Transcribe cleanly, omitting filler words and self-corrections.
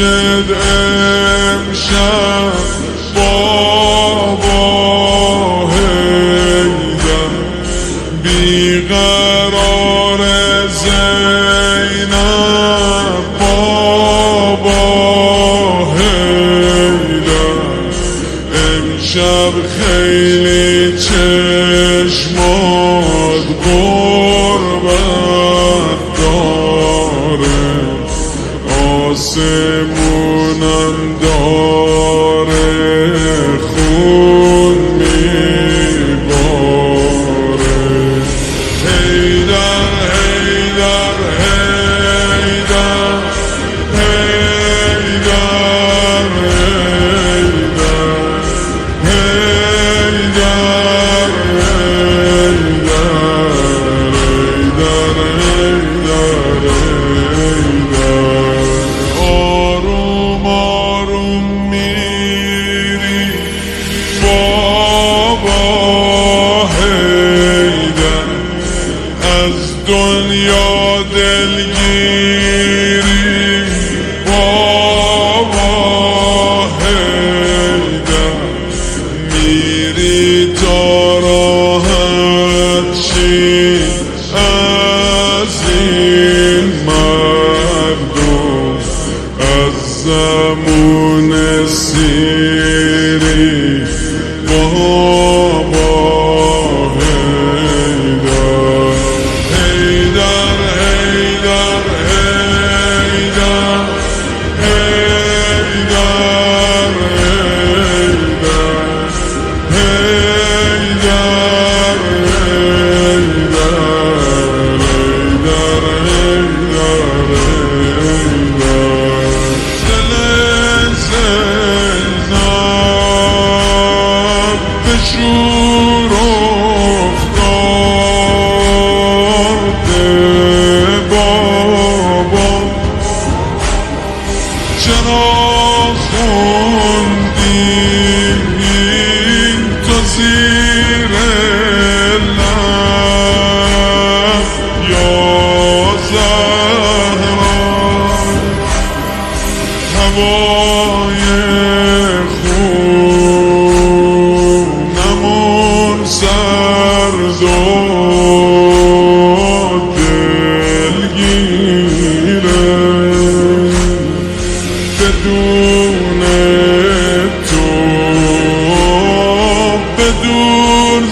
مسجد امشب بابا هیدر بیقرار زینب بابا هیدر امشب خیلی چشمات غربت داره آسمونم داره خون میباره هیدر هیدر هیدر هیدر هیدر آروم آروم میری بابا هیدر از دنیا دلگیری بابا هیدر میری تا راحت شی از این مردم از زمون سیری بابا هیدر هیدر هیدر هیدر شور افتاده بابا چرا خوندی تو زیر لب یا زهرا هوای سرد و دلگیره بدون تو بدون